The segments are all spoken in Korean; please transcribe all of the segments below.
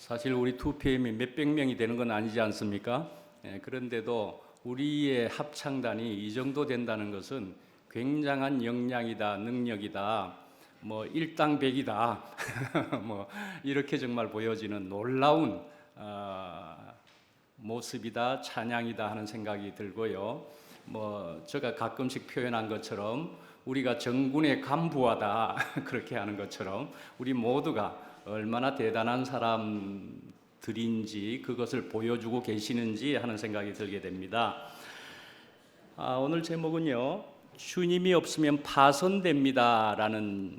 사실 우리 2PM이 몇백 명이 되는 건 아니지 않습니까? 그런데도 우리의 합창단이 이 정도 된다는 것은 굉장한 역량이다, 능력이다, 뭐 일당백이다, 뭐 이렇게 정말 보여지는 놀라운 모습이다, 찬양이다 하는 생각이 들고요. 뭐 제가 가끔씩 표현한 것처럼 우리가 정군의 간부하다 그렇게 하는 것처럼 우리 모두가 얼마나 대단한 사람들인지 그것을 보여주고 계시는지 하는 생각이 들게 됩니다. 오늘 제목은요, 주님이 없으면 파손됩니다 라는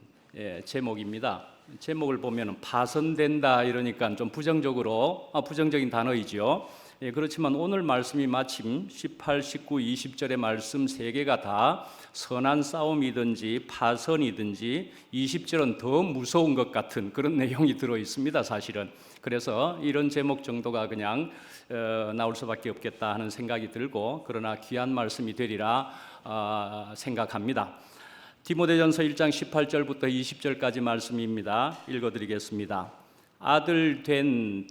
제목입니다. 제목을 보면 파손된다 이러니까 좀 부정적인 단어이죠. 그렇지만 오늘 말씀이 마침 18, 19, 20절의 말씀 세 개가 다 선한 싸움이든지 파선이든지 20절은 더 무서운 것 같은 그런 내용이 들어 있습니다, 사실은. 그래서 이런 제목 정도가 그냥 나올 수밖에 없겠다 하는 생각이 들고, 그러나 귀한 말씀이 되리라 생각합니다. 디모데전서 1장 18절부터 20절까지 말씀입니다. 읽어드리겠습니다. 아들 된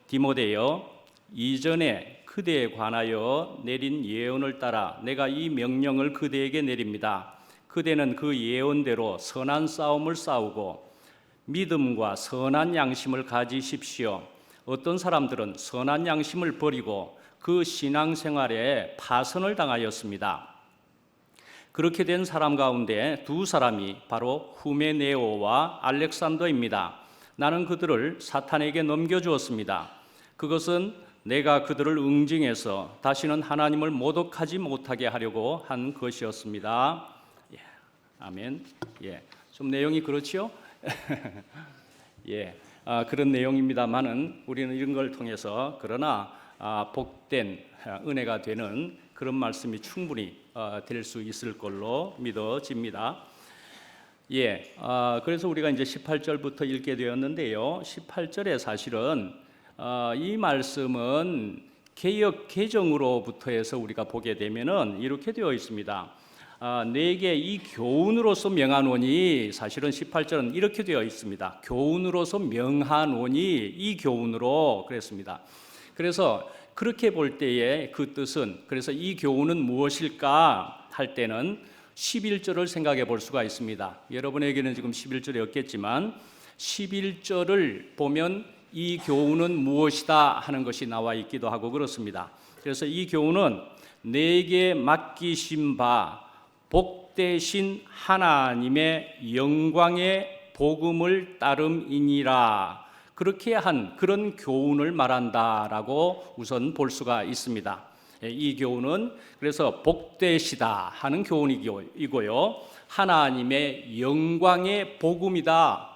디모데여, 이전에 그대에 관하여 내린 예언을 따라 내가 이 명령을 그대에게 내립니다. 그대는 그 예언대로 선한 싸움을 싸우고 믿음과 선한 양심을 가지십시오. 어떤 사람들은 선한 양심을 버리고 그 신앙생활에 파선을 당하였습니다. 그렇게 된 사람 가운데 두 사람이 바로 후메네오와 알렉산더입니다. 나는 그들을 사탄에게 넘겨주었습니다. 그것은 내가 그들을 응징해서 다시는 하나님을 모독하지 못하게 하려고 한 것이었습니다. 아멘. 좀 내용이 그렇지요? 그런 내용입니다만은 우리는 이런 걸 통해서 그러나 복된 은혜가 되는 그런 말씀이 충분히 될 수 있을 걸로 믿어집니다. 그래서 우리가 이제 18절부터 읽게 되었는데요. 18절에 사실은 이 말씀은 개역 개정으로부터 해서 우리가 보게 되면은 이렇게 되어 있습니다. 내게 이 교훈으로서 명하노니, 사실은 18절은 이렇게 되어 있습니다. 교훈으로서 명하노니, 이 교훈으로 그랬습니다. 그래서 그렇게 볼 때에 그 뜻은, 그래서 이 교훈은 무엇일까 할 때는 11절을 생각해 볼 수가 있습니다. 여러분에게는 지금 11절이 없겠지만 11절을 보면 이 교훈은 무엇이다 하는 것이 나와 있기도 하고 그렇습니다. 그래서 이 교훈은 내게 맡기신 바 복되신 하나님의 영광의 복음을 따름이니라, 그렇게 한 그런 교훈을 말한다라고 우선 볼 수가 있습니다. 이 교훈은 그래서 복되시다 하는 교훈이고요, 하나님의 영광의 복음이다,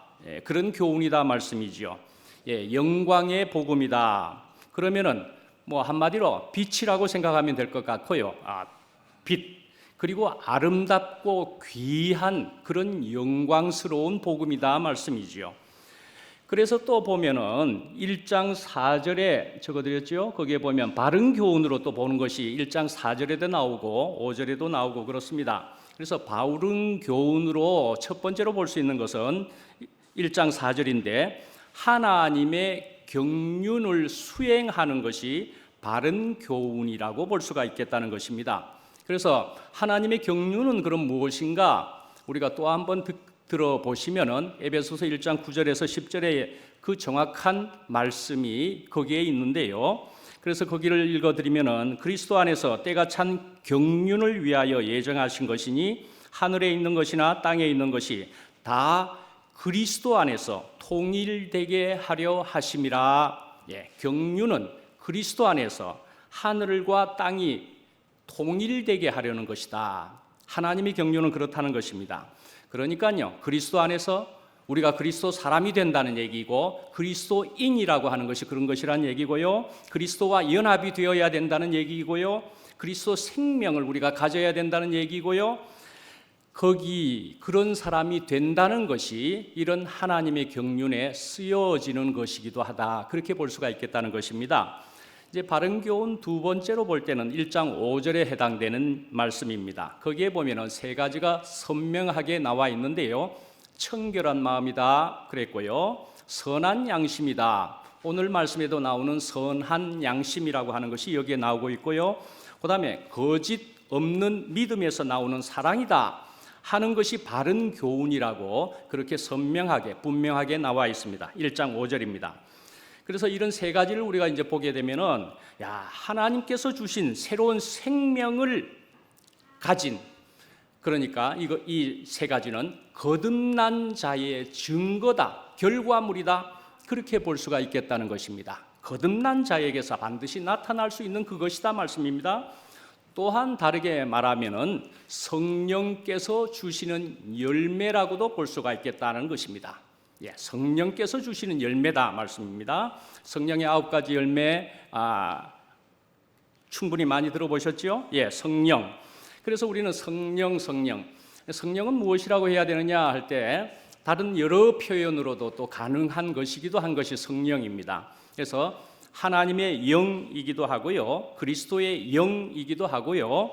그런 교훈이다 말씀이지요. 영광의 복음이다. 그러면은 뭐 한마디로 빛이라고 생각하면 될 것 같고요. 빛. 그리고 아름답고 귀한 그런 영광스러운 복음이다 말씀이지요. 그래서 또 보면은 1장 4절에 적어드렸죠. 거기에 보면 바른 교훈으로 또 보는 것이 1장 4절에도 나오고 5절에도 나오고 그렇습니다. 그래서 바른 교훈으로 첫 번째로 볼 수 있는 것은 1장 4절인데, 하나님의 경륜을 수행하는 것이 바른 교훈이라고 볼 수가 있겠다는 것입니다. 그래서 하나님의 경륜은 그럼 무엇인가? 우리가 또 한번 들어보시면은 에베소서 1장 9절에서 10절에 그 정확한 말씀이 거기에 있는데요. 그래서 거기를 읽어드리면은 그리스도 안에서 때가 찬 경륜을 위하여 예정하신 것이니 하늘에 있는 것이나 땅에 있는 것이 다 그리스도 안에서 통일되게 하려 하심이라. 경륜은 그리스도 안에서 하늘과 땅이 통일되게 하려는 것이다. 하나님의 경륜은 그렇다는 것입니다. 그러니까요, 그리스도 안에서 우리가 그리스도 사람이 된다는 얘기고, 그리스도인이라고 하는 것이 그런 것이란 얘기고요, 그리스도와 연합이 되어야 된다는 얘기고요, 그리스도 생명을 우리가 가져야 된다는 얘기고요, 거기 그런 사람이 된다는 것이 이런 하나님의 경륜에 쓰여지는 것이기도 하다, 그렇게 볼 수가 있겠다는 것입니다. 이제 바른 교훈 두 번째로 볼 때는 1장 5절에 해당되는 말씀입니다. 거기에 보면은 세 가지가 선명하게 나와 있는데요. 청결한 마음이다 그랬고요, 선한 양심이다, 오늘 말씀에도 나오는 선한 양심이라고 하는 것이 여기에 나오고 있고요. 그 다음에 거짓 없는 믿음에서 나오는 사랑이다 하는 것이 바른 교훈이라고 그렇게 선명하게 분명하게 나와 있습니다. 1장 5절입니다. 그래서 이런 세 가지를 우리가 이제 보게 되면은 하나님께서 주신 새로운 생명을 가진, 그러니까 이 세 가지는 거듭난 자의 증거다, 결과물이다, 그렇게 볼 수가 있겠다는 것입니다. 거듭난 자에게서 반드시 나타날 수 있는 그것이다 말씀입니다. 또한 다르게 말하면은 성령께서 주시는 열매라고도 볼 수가 있겠다는 것입니다. 성령께서 주시는 열매다 말씀입니다. 성령의 9가지 열매 충분히 많이 들어보셨죠? 성령. 그래서 우리는 성령은 무엇이라고 해야 되느냐 할 때 다른 여러 표현으로도 또 가능한 것이기도 한 것이 성령입니다. 그래서 하나님의 영이기도 하고요, 그리스도의 영이기도 하고요,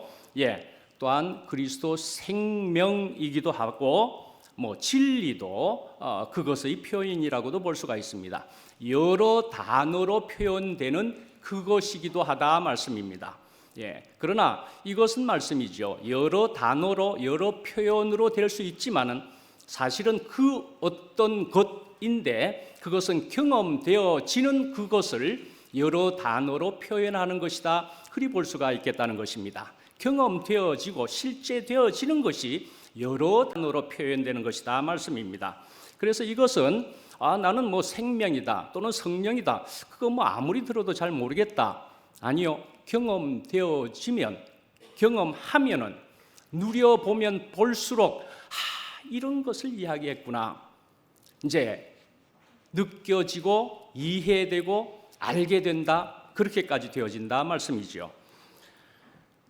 또한 그리스도 생명이기도 하고, 진리도 그것의 표현이라고도 볼 수가 있습니다. 여러 단어로 표현되는 그것이기도 하다 말씀입니다. 그러나 이것은 말씀이죠. 여러 단어로 여러 표현으로 될 수 있지만은 사실은 그 어떤 것인데 그것은 경험되어지는 그것을 여러 단어로 표현하는 것이다, 그리 볼 수가 있겠다는 것입니다. 경험되어지고 실제 되어지는 것이 여러 단어로 표현되는 것이다 말씀입니다. 그래서 이것은 나는 생명이다 또는 성령이다, 그거 아무리 들어도 잘 모르겠다, 아니요, 경험되어지면, 경험하면은, 누려보면 볼수록 이런 것을 이야기했구나, 이제 느껴지고 이해되고 알게 된다, 그렇게까지 되어진다 말씀이죠.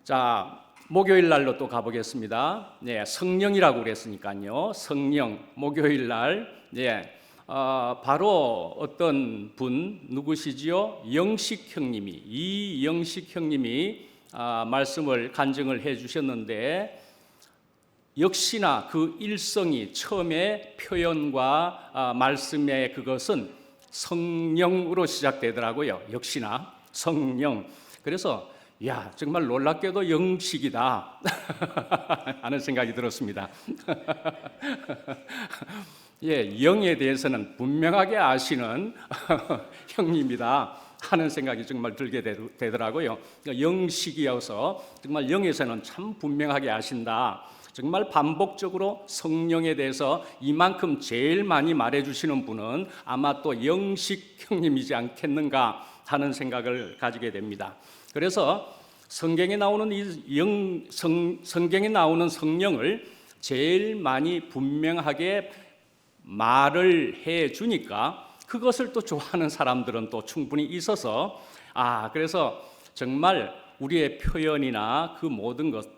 자, 목요일 날로 또 가보겠습니다. 성령이라고 그랬으니까요. 성령, 목요일 날, 바로 어떤 분 누구시지요? 영식 형님이, 이영식 형님이 말씀을 간증을 해 주셨는데, 역시나 그 일성이 처음에 표현과 말씀의 그것은 성령으로 시작되더라고요. 역시나 성령. 그래서 정말 놀랍게도 영식이다 하는 생각이 들었습니다. 영에 대해서는 분명하게 아시는 형님이다 하는 생각이 정말 들게 되더라고요. 영식이어서 정말 영에서는 참 분명하게 아신다. 정말 반복적으로 성령에 대해서 이만큼 제일 많이 말해주시는 분은 아마 또 영식 형님이지 않겠는가 하는 생각을 가지게 됩니다. 그래서 성경에 나오는 성경에 나오는 성령을 제일 많이 분명하게 말을 해 주니까 그것을 또 좋아하는 사람들은 또 충분히 있어서 그래서 정말 우리의 표현이나 그 모든 것,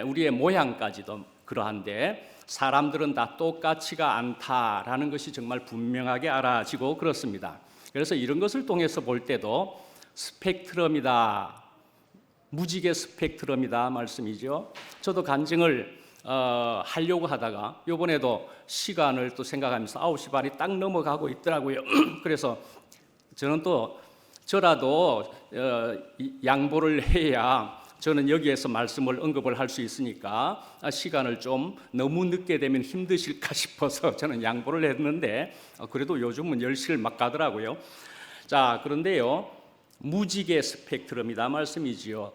우리의 모양까지도 그러한데 사람들은 다 똑같지가 않다라는 것이 정말 분명하게 알아지고 그렇습니다. 그래서 이런 것을 통해서 볼 때도 스펙트럼이다, 무지개 스펙트럼이다 말씀이죠. 저도 간증을 하려고 하다가 이번에도 시간을 또 생각하면서 9시 반이 딱 넘어가고 있더라고요. 그래서 저는 또 저라도 양보를 해야 저는 여기에서 말씀을 언급을 할 수 있으니까 시간을 좀 너무 늦게 되면 힘드실까 싶어서 저는 양보를 했는데 그래도 요즘은 10시를 막 가더라고요. 자, 그런데요, 무지개 스펙트럼이다 말씀이지요.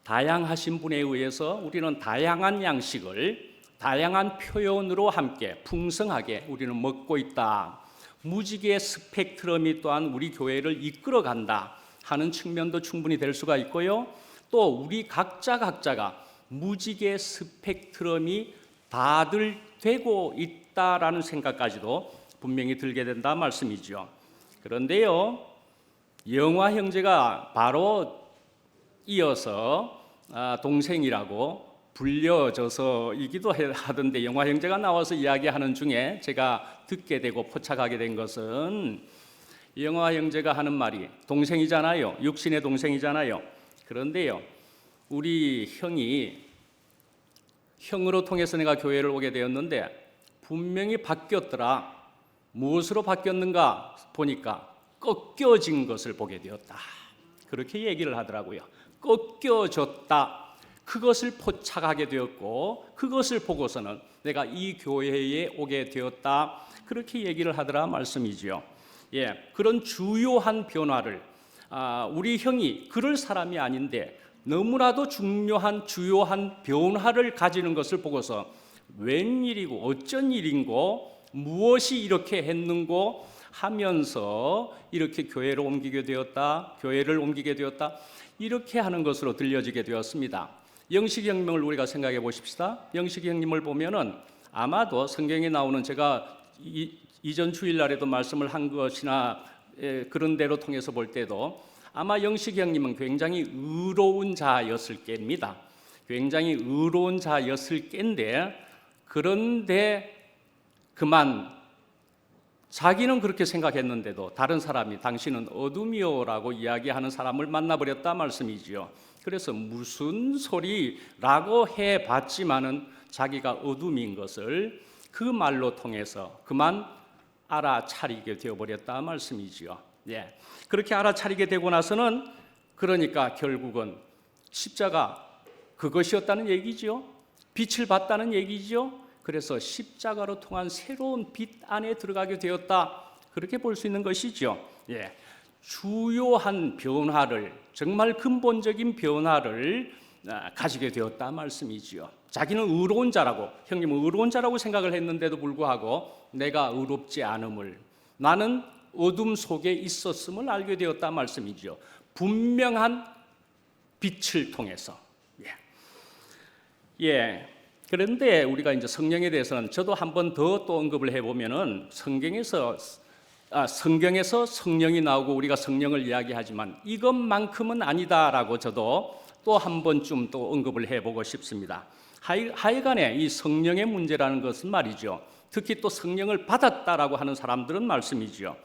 다양하신 분에 의해서 우리는 다양한 양식을 다양한 표현으로 함께 풍성하게 우리는 먹고 있다. 무지개 스펙트럼이 또한 우리 교회를 이끌어간다 하는 측면도 충분히 될 수가 있고요. 또 우리 각자가 무지개 스펙트럼이 다들 되고 있다라는 생각까지도 분명히 들게 된다 말씀이죠. 그런데요, 영화 형제가 바로 이어서 동생이라고 불려져서이기도 하던데, 영화 형제가 나와서 이야기하는 중에 제가 듣게 되고 포착하게 된 것은 영화 형제가 하는 말이 동생이잖아요. 육신의 동생이잖아요. 그런데요, 우리 형으로 통해서 내가 교회를 오게 되었는데 분명히 바뀌었더라. 무엇으로 바뀌었는가 보니까 꺾여진 것을 보게 되었다. 그렇게 얘기를 하더라고요. 꺾여졌다. 그것을 포착하게 되었고 그것을 보고서는 내가 이 교회에 오게 되었다. 그렇게 얘기를 하더라 말씀이지요. 그런 주요한 변화를 우리 형이 그럴 사람이 아닌데 너무나도 중요한 주요한 변화를 가지는 것을 보고서 웬일이고 어쩐 일인고 무엇이 이렇게 했는고 하면서 이렇게 교회를 옮기게 되었다. 이렇게 하는 것으로 들려지게 되었습니다. 영식혁명을 우리가 생각해 보십시다. 영식혁명을 보면은 아마도 성경에 나오는 제가 이전 주일날에도 말씀을 한 것이나 그런 대로 통해서 볼 때도 아마 영식형님은 굉장히 의로운 자였을 깹니다. 굉장히 의로운 자였을 깹인데 그런데 그만 자기는 그렇게 생각했는데도 다른 사람이 당신은 어둠이요라고 이야기하는 사람을 만나버렸다 말씀이지요. 그래서 무슨 소리라고 해봤지만은 자기가 어둠인 것을 그 말로 통해서 그만 알아차리게 되어버렸다 말씀이지요. 그렇게 알아차리게 되고 나서는 그러니까 결국은 십자가 그것이었다는 얘기죠. 빛을 봤다는 얘기죠. 그래서 십자가로 통한 새로운 빛 안에 들어가게 되었다. 그렇게 볼 수 있는 것이죠. 주요한 변화를 정말 근본적인 변화를 가지게 되었다 말씀이지요. 자기는 의로운 자라고 형님은 의로운 자라고 생각을 했는데도 불구하고 내가 의롭지 않음을 나는 어둠 속에 있었음을 알게 되었다 말씀이지요. 분명한 빛을 통해서. 그런데 우리가 이제 성령에 대해서는 저도 한 번 더 또 언급을 해보면은 성경에서 성령이 나오고 우리가 성령을 이야기하지만 이것만큼은 아니다라고 저도 또 한 번쯤 또 언급을 해보고 싶습니다. 하여간에 이 성령의 문제라는 것은 말이죠. 특히 또 성령을 받았다라고 하는 사람들은 말씀이죠.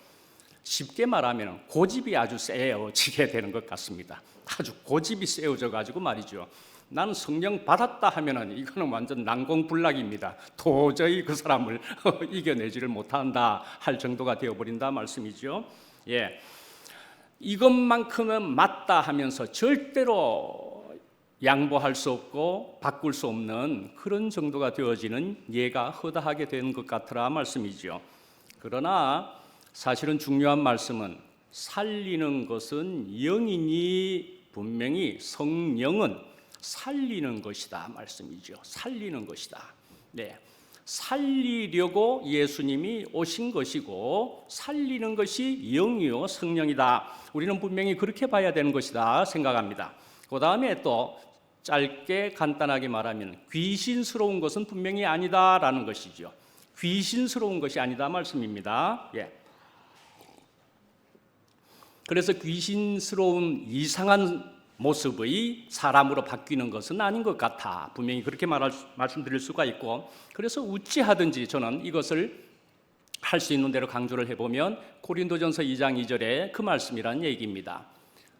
쉽게 말하면 고집이 아주 세워지게 되는 것 같습니다. 아주 고집이 세워져 가지고 말이죠. 나는 성령 받았다 하면은 이거는 완전 난공불락입니다. 도저히 그 사람을 이겨내지를 못한다 할 정도가 되어버린다 말씀이죠. 이것만큼은 맞다 하면서 절대로 양보할 수 없고 바꿀 수 없는 그런 정도가 되어지는 예가 허다하게 된 것 같으라 말씀이죠. 그러나 사실은 중요한 말씀은 살리는 것은 영이니 분명히 성령은 살리는 것이다 말씀이죠. 살리는 것이다. 살리려고 예수님이 오신 것이고 살리는 것이 영이요 성령이다. 우리는 분명히 그렇게 봐야 되는 것이다 생각합니다. 그 다음에 또 짧게 간단하게 말하면 귀신스러운 것은 분명히 아니다라는 것이죠. 귀신스러운 것이 아니다 말씀입니다. 그래서 귀신스러운 이상한 모습의 사람으로 바뀌는 것은 아닌 것 같아. 분명히 그렇게 말씀드릴 수가 있고, 그래서 어찌하든지 저는 이것을 할 수 있는 대로 강조를 해보면 고린도전서 2장 2절에 그 말씀이란 얘기입니다.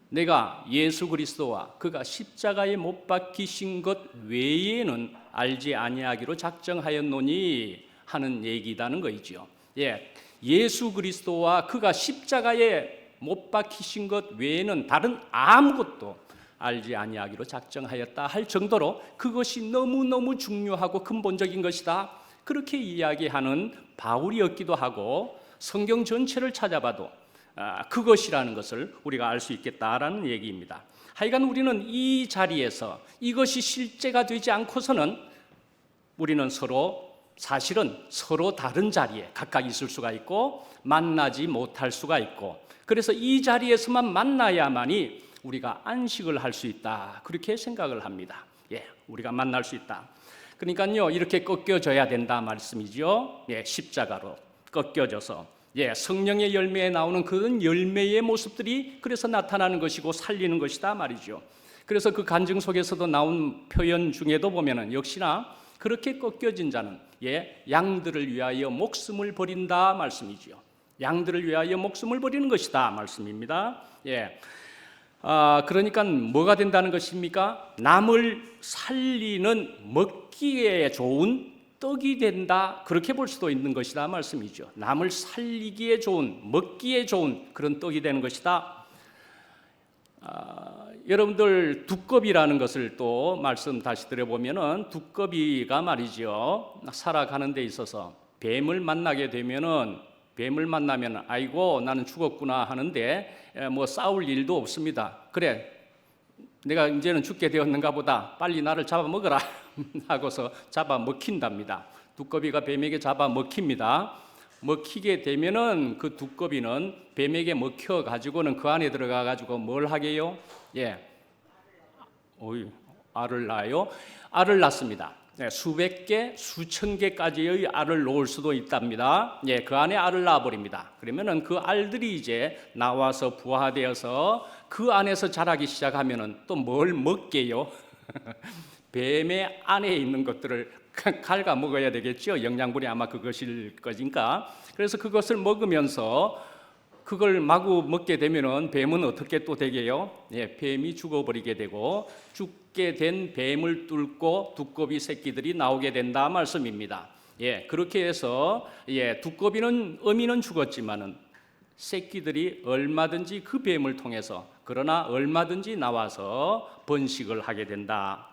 내가 예수 그리스도와 그가 십자가에 못 박히신 것 외에는 알지 아니하기로 작정하였노니 하는 얘기다는 거이죠. 예수 그리스도와 그가 십자가에 못 박히신 것 외에는 다른 아무것도 알지 아니하기로 작정하였다 할 정도로 그것이 너무너무 중요하고 근본적인 것이다. 그렇게 이야기하는 바울이었기도 하고 성경 전체를 찾아봐도 그것이라는 것을 우리가 알 수 있겠다라는 얘기입니다. 하여간 우리는 이 자리에서 이것이 실제가 되지 않고서는 우리는 사실은 서로 다른 자리에 각각 있을 수가 있고 만나지 못할 수가 있고 그래서 이 자리에서만 만나야만이 우리가 안식을 할 수 있다. 그렇게 생각을 합니다. 우리가 만날 수 있다. 그러니까요, 이렇게 꺾여져야 된다 말씀이죠. 십자가로 꺾여져서 성령의 열매에 나오는 그런 열매의 모습들이 그래서 나타나는 것이고 살리는 것이다 말이죠. 그래서 그 간증 속에서도 나온 표현 중에도 보면은 역시나 그렇게 꺾여진 자는 양들을 위하여 목숨을 버린다 말씀이죠. 양들을 위하여 목숨을 버리는 것이다 말씀입니다. 그러니까 뭐가 된다는 것입니까? 남을 살리는 먹기에 좋은 떡이 된다, 그렇게 볼 수도 있는 것이다 말씀이죠. 남을 살리기에 좋은, 먹기에 좋은 그런 떡이 되는 것이다. 여러분들 두꺼비라는 것을 또 말씀 다시 드려보면은, 두꺼비가 말이죠, 살아가는 데 있어서 뱀을 만나게 되면은, 뱀을 만나면 아이고 나는 죽었구나 하는데 뭐 싸울 일도 없습니다. 그래, 내가 이제는 죽게 되었는가 보다, 빨리 나를 잡아먹어라 하고서 잡아먹힌답니다. 두꺼비가 뱀에게 잡아먹힙니다. 먹히게 되면은 그 두꺼비는 뱀에게 먹혀 가지고는 그 안에 들어가 가지고 뭘 하게요? 알을 낳아요. 알을 낳습니다. 수백 개, 수천 개까지의 알을 놓을 수도 있답니다. 그 안에 알을 낳아버립니다. 그러면은 그 알들이 이제 나와서 부화되어서 그 안에서 자라기 시작하면은 또 뭘 먹게요? 뱀의 안에 있는 것들을 갉아 먹어야 되겠죠. 영양분이 아마 그것일 거니까. 그래서 그것을 먹으면서 그걸 마구 먹게 되면은 뱀은 어떻게 또 되게요? 뱀이 죽어버리게 되고, 죽게 된 뱀을 뚫고 두꺼비 새끼들이 나오게 된다 말씀입니다. 그렇게 해서 두꺼비는, 어미는 죽었지만은 새끼들이 얼마든지 그 뱀을 통해서, 그러나 얼마든지 나와서 번식을 하게 된다.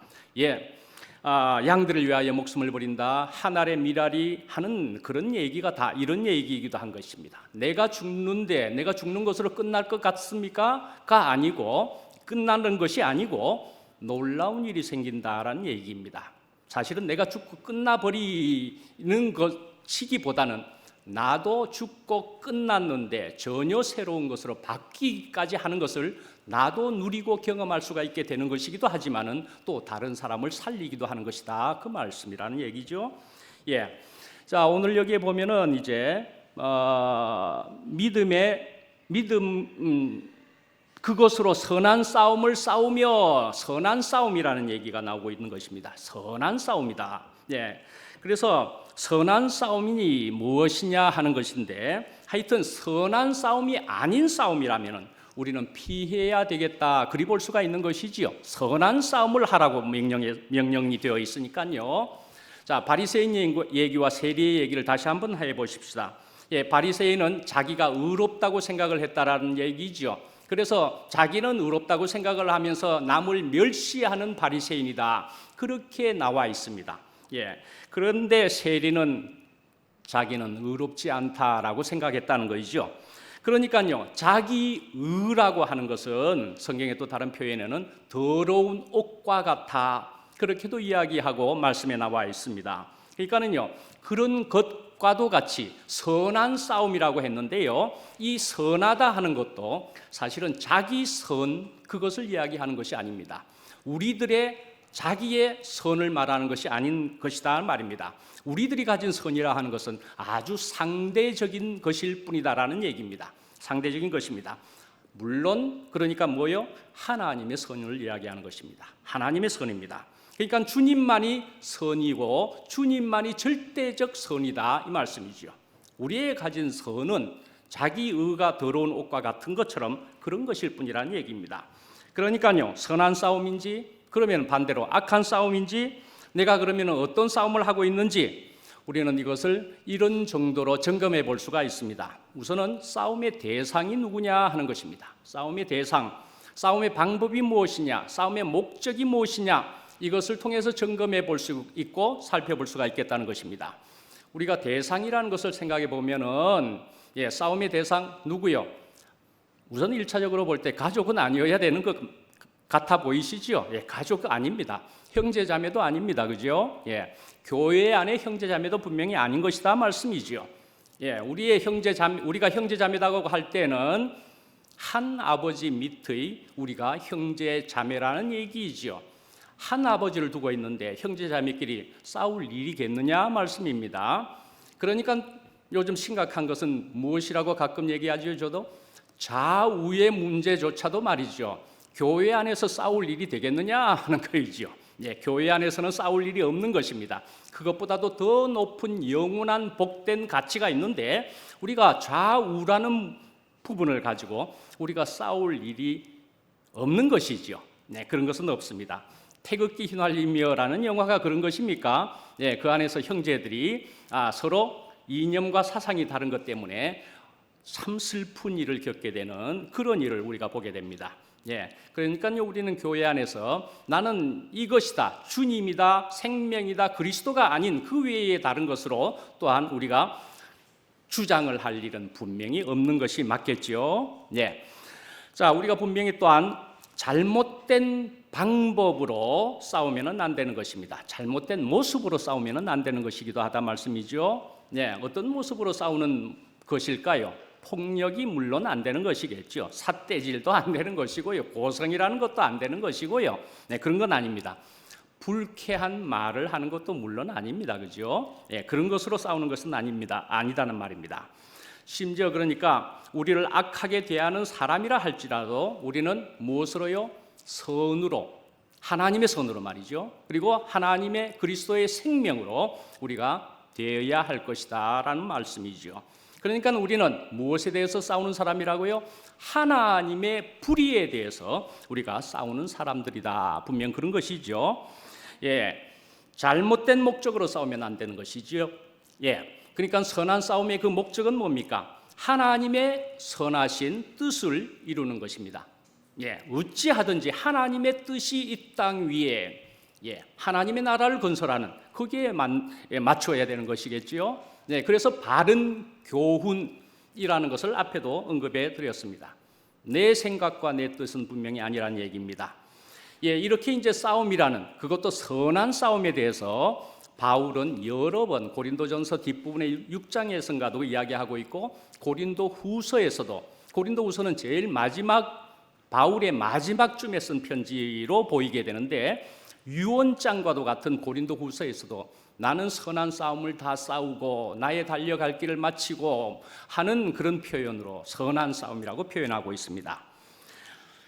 양들을 위하여 목숨을 버린다, 한 알의 미랄이 하는 그런 얘기가 다 이런 얘기이기도 한 것입니다. 내가 죽는데 내가 죽는 것으로 끝날 것 같습니까? 가 아니고, 끝나는 것이 아니고 놀라운 일이 생긴다라는 얘기입니다. 사실은 내가 죽고 끝나버리는 것이기보다는 나도 죽고 끝났는데 전혀 새로운 것으로 바뀌기까지 하는 것을 나도 누리고 경험할 수가 있게 되는 것이기도 하지만은 또 다른 사람을 살리기도 하는 것이다, 그 말씀이라는 얘기죠. 자, 오늘 여기에 보면은 이제 믿음 그것으로 선한 싸움을 싸우며, 선한 싸움이라는 얘기가 나오고 있는 것입니다. 선한 싸움이다. 그래서 선한 싸움이 무엇이냐 하는 것인데, 하여튼 선한 싸움이 아닌 싸움이라면은 우리는 피해야 되겠다, 그리 볼 수가 있는 것이지요. 선한 싸움을 하라고 명령이 되어 있으니까요. 자, 바리새인 얘기와 세리의 얘기를 다시 한번 해보십시다. 바리새인은 자기가 의롭다고 생각을 했다라는 얘기죠. 그래서 자기는 의롭다고 생각을 하면서 남을 멸시하는 바리새인이다, 그렇게 나와 있습니다. 그런데 세리는 자기는 의롭지 않다라고 생각했다는 것이죠. 그러니까요, 자기 의라고 하는 것은 성경의 또 다른 표현에는 더러운 옷과 같아, 그렇게도 이야기하고 말씀에 나와 있습니다. 그러니까는요, 그런 것과도 같이 선한 싸움이라고 했는데요, 이 선하다 하는 것도 사실은 자기 선, 그것을 이야기하는 것이 아닙니다. 우리들의 자기의 선을 말하는 것이 아닌 것이다 말입니다. 우리들이 가진 선이라 하는 것은 아주 상대적인 것일 뿐이다라는 얘기입니다. 상대적인 것입니다. 물론 그러니까 뭐요? 하나님의 선을 이야기하는 것입니다. 하나님의 선입니다. 그러니까 주님만이 선이고 주님만이 절대적 선이다, 이 말씀이죠. 우리의 가진 선은 자기 의가 더러운 옷과 같은 것처럼 그런 것일 뿐이라는 얘기입니다. 그러니까요, 선한 싸움인지, 그러면 반대로 악한 싸움인지, 내가 그러면 어떤 싸움을 하고 있는지 우리는 이것을 이런 정도로 점검해 볼 수가 있습니다. 우선은 싸움의 대상이 누구냐 하는 것입니다. 싸움의 대상, 싸움의 방법이 무엇이냐, 싸움의 목적이 무엇이냐, 이것을 통해서 점검해 볼 수 있고 살펴볼 수가 있겠다는 것입니다. 우리가 대상이라는 것을 생각해 보면은 싸움의 대상 누구요? 우선 1차적으로 볼 때 가족은 아니어야 되는 것 같아 보이시죠? 가족 아닙니다. 형제자매도 아닙니다. 그죠? 교회 안에 형제자매도 분명히 아닌 것이다 말씀이죠. 우리의 형제자매, 우리가 형제자매라고 할 때는 한 아버지 밑의 우리가 형제자매라는 얘기이죠. 한 아버지를 두고 있는데 형제자매끼리 싸울 일이겠느냐 말씀입니다. 그러니까 요즘 심각한 것은 무엇이라고 가끔 얘기하죠. 저도 좌우의 문제조차도 말이죠, 교회 안에서 싸울 일이 되겠느냐 하는 거이죠. 교회 안에서는 싸울 일이 없는 것입니다. 그것보다도 더 높은 영원한 복된 가치가 있는데 우리가 좌우라는 부분을 가지고 우리가 싸울 일이 없는 것이죠. 그런 것은 없습니다. 태극기 휘날리며라는 영화가 그런 것입니까? 예, 그 안에서 형제들이 서로 이념과 사상이 다른 것 때문에 참 슬픈 일을 겪게 되는 그런 일을 우리가 보게 됩니다. 예, 그러니까요, 우리는 교회 안에서 나는 이것이다, 주님이다, 생명이다, 그리스도가 아닌 그 외에 다른 것으로 또한 우리가 주장을 할 일은 분명히 없는 것이 맞겠죠. 예. 자, 우리가 분명히 또한 잘못된 방법으로 싸우면은 안 되는 것입니다. 잘못된 모습으로 싸우면은 안 되는 것이기도 하다 말씀이죠. 네, 어떤 모습으로 싸우는 것일까요? 폭력이 물론 안 되는 것이겠죠. 삿대질도 안 되는 것이고요. 고성이라는 것도 안 되는 것이고요. 네, 그런 건 아닙니다. 불쾌한 말을 하는 것도 물론 아닙니다. 그죠? 예, 그런 것으로 싸우는 것은 아니다는 말입니다. 심지어 그러니까 우리를 악하게 대하는 사람이라 할지라도 우리는 무엇으로요? 선으로, 하나님의 선으로 말이죠. 그리고 하나님의 그리스도의 생명으로 우리가 대해야 할 것이다 라는 말씀이죠. 그러니까 우리는 무엇에 대해서 싸우는 사람이라고요? 하나님의 불의에 대해서 우리가 싸우는 사람들이다. 분명 그런 것이죠. 예, 잘못된 목적으로 싸우면 안 되는 것이죠. 예, 그러니까 선한 싸움의 그 목적은 뭡니까? 하나님의 선하신 뜻을 이루는 것입니다. 예, 어찌하든지 하나님의 뜻이 이 땅 위에 하나님의 나라를 건설하는 거기에 맞춰야 되는 것이겠지요. 네, 그래서 바른 교훈이라는 것을 앞에도 언급해 드렸습니다. 내 생각과 내 뜻은 분명히 아니라는 얘기입니다. 예, 이렇게 이제 싸움이라는 그것도 선한 싸움에 대해서 바울은 여러 번 고린도전서 뒷부분의 6장에서인가도 이야기하고 있고 고린도후서에서도 고린도후서는 제일 마지막 바울의 마지막쯤에 쓴 편지로 보이게 되는데 유언장과도 같은 고린도후서에서도 나는 선한 싸움을 다 싸우고 나의 달려갈 길을 마치고 하는 그런 표현으로 선한 싸움이라고 표현하고 있습니다.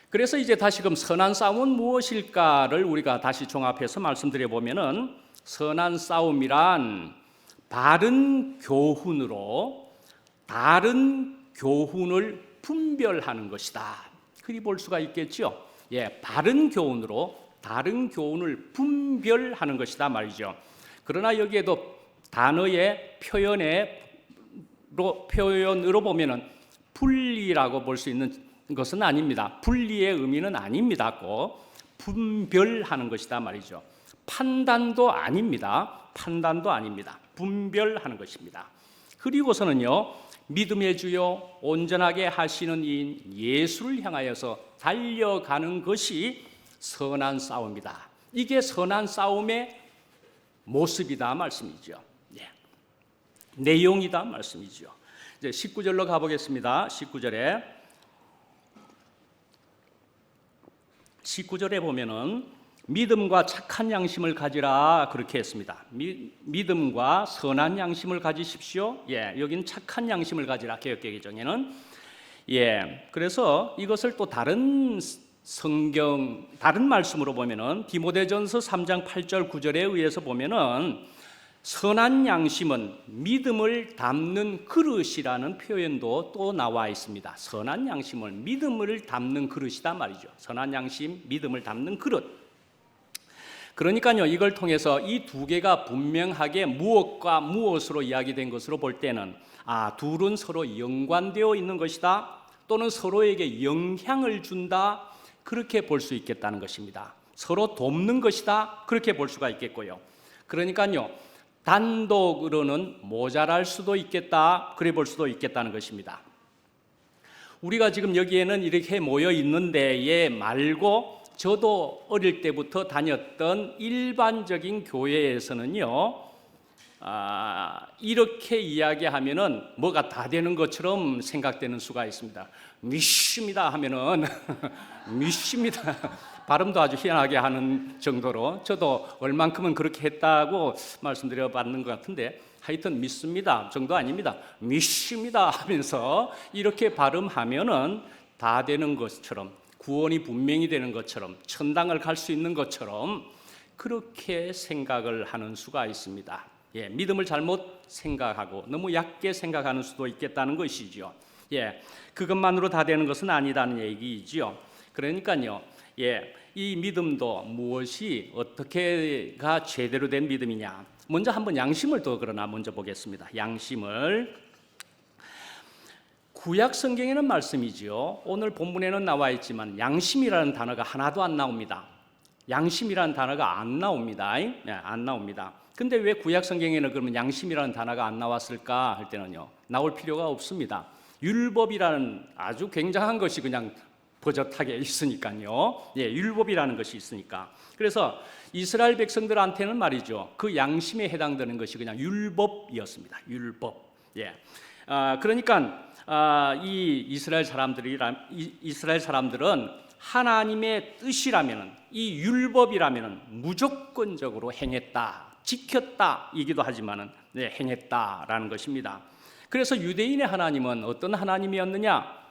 그래서 이제 다시금 선한 싸움은 무엇일까를 우리가 다시 종합해서 말씀드려 보면은 선한 싸움이란 바른 교훈으로 다른 교훈을 분별하는 것이다. 그리 볼 수가 있겠죠. 예, 바른 교훈으로 다른 교훈을 분별하는 것이다 말이죠. 그러나 여기에도 단어의 표현으로 보면은 분리라고 볼 수 있는 것은 아닙니다. 분리의 의미는 아닙니다. 꼭 분별하는 것이다 말이죠. 판단도 아닙니다. 판단도 아닙니다. 분별하는 것입니다. 그리고서는요, 믿음의 주요 온전하게 하시는 이인 예수를 향하여서 달려가는 것이 선한 싸움이다. 이게 선한 싸움의 모습이다 말씀이죠. 예. 내용이다 말씀이죠. 이제 19절로 가보겠습니다. 19절에 보면은 믿음과 착한 양심을 가지라 그렇게 했습니다. 믿음과 선한 양심을 가지십시오. 예, 여긴 착한 양심을 가지라 개역개정에는. 예, 그래서 이것을 또 다른 말씀으로 보면은 디모데전서 3장 8절 9절에 의해서 보면은 선한 양심은 믿음을 담는 그릇이라는 표현도 또 나와 있습니다. 선한 양심은 믿음을 담는 그릇이다 말이죠. 선한 양심, 믿음을 담는 그릇. 그러니까요, 이걸 통해서 이 두 개가 분명하게 무엇과 무엇으로 이야기된 것으로 볼 때는 둘은 서로 연관되어 있는 것이다, 또는 서로에게 영향을 준다, 그렇게 볼 수 있겠다는 것입니다. 서로 돕는 것이다, 그렇게 볼 수가 있겠고요. 그러니까요, 단독으로는 모자랄 수도 있겠다, 그래 볼 수도 있겠다는 것입니다. 우리가 지금 여기에는 이렇게 모여 있는데 말고 저도 어릴 때부터 다녔던 일반적인 교회에서는요, 이렇게 이야기하면은 뭐가 다 되는 것처럼 생각되는 수가 있습니다. 믿습니다 하면은 믿습니다. 발음도 아주 희한하게 하는 정도로 저도 얼만큼은 그렇게 했다고 말씀드려 봤는 것 같은데, 하여튼 믿습니다 정도 아닙니다. 믿습니다 하면서 이렇게 발음하면은 다 되는 것처럼, 구원이 분명히 되는 것처럼, 천당을 갈 수 있는 것처럼 그렇게 생각을 하는 수가 있습니다. 예, 믿음을 잘못 생각하고 너무 얕게 생각하는 수도 있겠다는 것이죠. 예, 그것만으로 다 되는 것은 아니라는 얘기이죠. 그러니까요, 예, 이 믿음도 무엇이 어떻게가 제대로 된 믿음이냐. 먼저 한번 양심을 또 그러나 먼저 보겠습니다. 양심을. 구약 성경에는 말씀이지요. 오늘 본문에는 나와 있지만 양심이라는 단어가 하나도 안 나옵니다. 양심이라는 단어가 안 나옵니다. 네, 안 나옵니다. 근데 왜 구약 성경에는 그러면 양심이라는 단어가 안 나왔을까 할 때는요, 나올 필요가 없습니다. 율법이라는 아주 굉장한 것이 그냥 버젓하게 있으니까요. 예, 율법이라는 것이 있으니까. 그래서 이스라엘 백성들한테는 말이죠, 그 양심에 해당되는 것이 그냥 율법이었습니다. 율법. 예. 그러니까 이 이스라엘 사람들은 하나님의 뜻이라면은, 이 율법이라면은 무조건적으로 행했다, 지켰다 이기도 하지만은 네, 행했다라는 것입니다. 그래서 유대인의 하나님은 어떤 하나님이었느냐?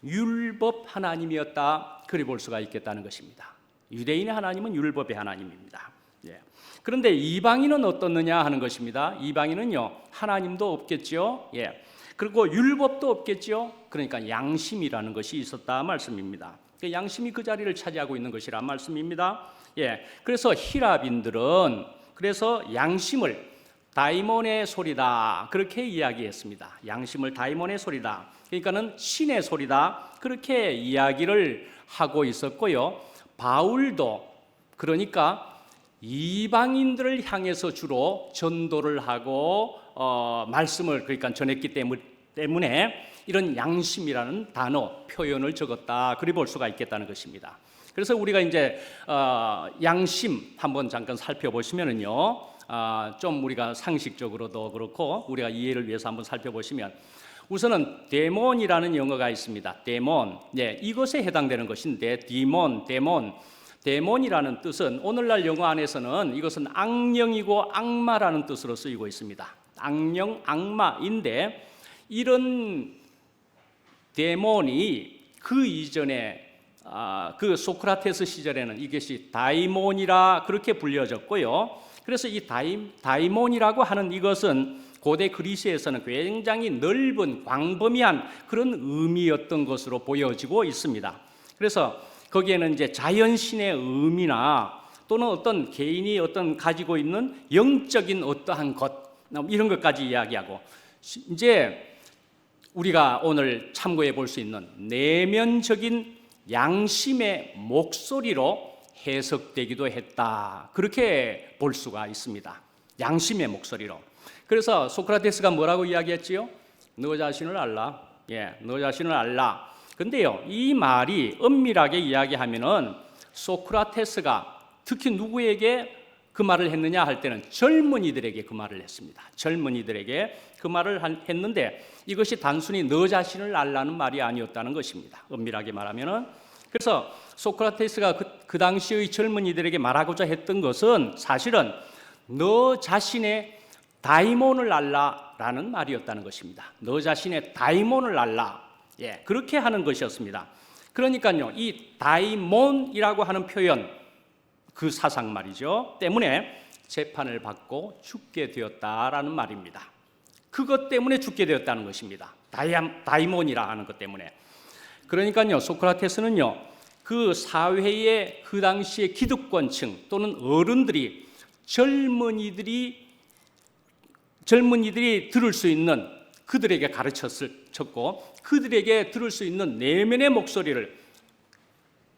율법 하나님이었다, 그리 볼 수가 있겠다는 것입니다. 유대인의 하나님은 율법의 하나님입니다. 예. 그런데 이방인은 어떻느냐 하는 것입니다. 이방인은요, 하나님도 없겠죠. 예. 그리고 율법도 없겠죠. 그러니까 양심이라는 것이 있었다 말씀입니다. 양심이 그 자리를 차지하고 있는 것이란 말씀입니다. 예. 그래서 히랍인들은 그래서 양심을 다이몬의 소리다 그렇게 이야기했습니다. 양심을 다이몬의 소리다, 그러니까는 신의 소리다, 그렇게 이야기를 하고 있었고요. 바울도 그러니까 이방인들을 향해서 주로 전도를 하고 말씀을 그러니까 전했기 때문에 이런 양심이라는 단어 표현을 적었다, 그리 볼 수가 있겠다는 것입니다. 그래서 우리가 이제 양심 한번 잠깐 살펴보시면은요, 좀 우리가 상식적으로도 그렇고 우리가 이해를 위해서 한번 살펴보시면, 우선은 데몬이라는 영어가 있습니다. 데몬. 네, 이것에 해당되는 것인데 데몬이라는 뜻은 오늘날 영어 안에서는 이것은 악령이고 악마라는 뜻으로 쓰이고 있습니다. 악령, 악마인데 이런 데몬이 그 이전에 그 소크라테스 시절에는 이것이 다이몬이라 그렇게 불려졌고요. 그래서 이 다이몬이라고 하는 이것은 고대 그리스에서는 굉장히 넓은 광범위한 그런 의미였던 것으로 보여지고 있습니다. 그래서 거기에는 이제 자연신의 의미나 또는 어떤 개인이 어떤 가지고 있는 영적인 어떠한 것, 이런 것까지 이야기하고, 이제 우리가 오늘 참고해 볼 수 있는 내면적인 양심의 목소리로 해석되기도 했다, 그렇게 볼 수가 있습니다. 양심의 목소리로. 그래서 소크라테스가 뭐라고 이야기했지요? 너 자신을 알라. 예, 너 자신을 알라. 근데요, 이 말이 엄밀하게 이야기하면은 소크라테스가 특히 누구에게 그 말을 했느냐 할 때는 젊은이들에게 그 말을 했습니다. 젊은이들에게 그 말을 했는데 이것이 단순히 너 자신을 알라는 말이 아니었다는 것입니다. 엄밀하게 말하면은. 그래서 소크라테스가 그 당시의 젊은이들에게 말하고자 했던 것은 사실은 너 자신의 다이몬을 알라라는 말이었다는 것입니다. 너 자신의 다이몬을 알라. 예, 그렇게 하는 것이었습니다. 그러니까요, 이 다이몬이라고 하는 표현, 그 사상 말이죠, 때문에 재판을 받고 죽게 되었다라는 말입니다. 그것 때문에 죽게 되었다는 것입니다. 다이몬이라 하는 것 때문에. 그러니까요, 소크라테스는요, 그 사회의 그 당시의 기득권층 또는 어른들이 젊은이들이 들을 수 있는, 그들에게 가르쳤고 그들에게 들을 수 있는 내면의 목소리를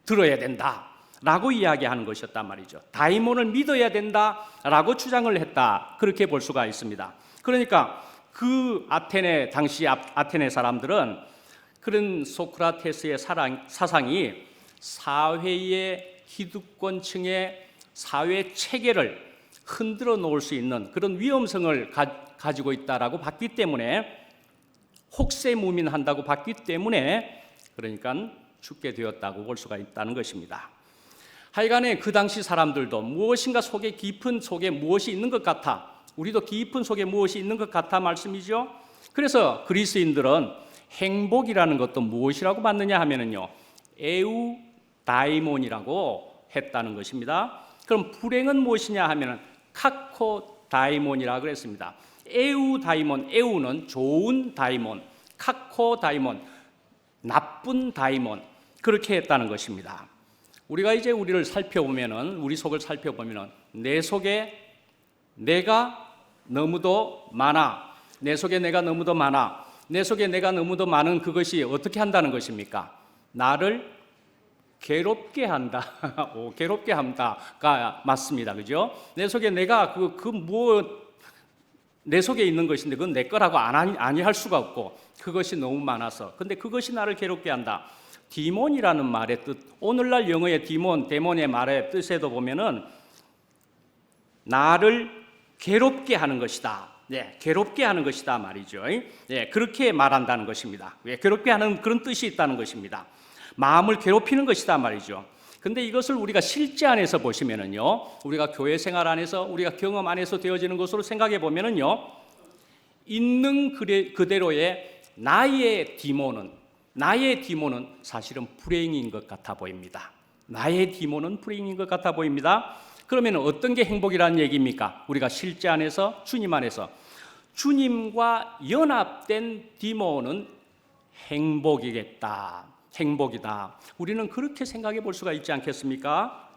들어야 된다라고 이야기하는 것이었단 말이죠. 다이몬을 믿어야 된다라고 주장을 했다, 그렇게 볼 수가 있습니다. 그러니까 그 당시 아테네 사람들은 그런 소크라테스의 사상이 사회의 기득권층의 사회 체계를 흔들어 놓을 수 있는 그런 위험성을 가지고 있다라고 봤기 때문에, 혹세무민한다고 봤기 때문에 그러니까 죽게 되었다고 볼 수가 있다는 것입니다. 하여간에 그 당시 사람들도 무엇인가 깊은 속에 무엇이 있는 것 같아, 우리도 깊은 속에 무엇이 있는 것 같아 말씀이죠. 그래서 그리스인들은 행복이라는 것도 무엇이라고 봤느냐 하면은요, 에우다이몬이라고 했다는 것입니다. 그럼 불행은 무엇이냐 하면은 카코다이몬이라 그랬습니다. 에우다이몬, 에우는 좋은 다이몬, 카코다이몬 나쁜 다이몬, 그렇게 했다는 것입니다. 우리가 이제 우리를 살펴보면은, 우리 속을 살펴보면은 내 속에 내가 너무도 많아. 내 속에 내가 너무도 많아. 내 속에 내가 너무도 많은 그것이 어떻게 한다는 것입니까? 나를 괴롭게 한다. 괴롭게 한다가 맞습니다. 그죠? 내 속에 내가 내 속에 있는 것인데 그건 내 거라고 아니할 수가 없고 그것이 너무 많아서. 근데 그것이 나를 괴롭게 한다. 디몬이라는 말의 뜻, 오늘날 영어의 데몬의 말의 뜻에도 보면은 나를 괴롭게 하는 것이다. 괴롭게 하는 것이다 말이죠. 그렇게 말한다는 것입니다. 괴롭게 하는 그런 뜻이 있다는 것입니다. 마음을 괴롭히는 것이다 말이죠. 근데 이것을 우리가 실제 안에서 보시면은요, 우리가 교회 생활 안에서, 우리가 경험 안에서 되어지는 것으로 생각해 보면은요, 있는 그대로의 나의 디몬은 사실은 불행인 것 같아 보입니다. 나의 디몬은 불행인 것 같아 보입니다. 그러면 어떤 게 행복이라는 얘기입니까? 우리가 실제 안에서, 주님 안에서 주님과 연합된 디몬은 행복이겠다. 행복이다. 우리는 그렇게 생각해 볼 수가 있지 않겠습니까?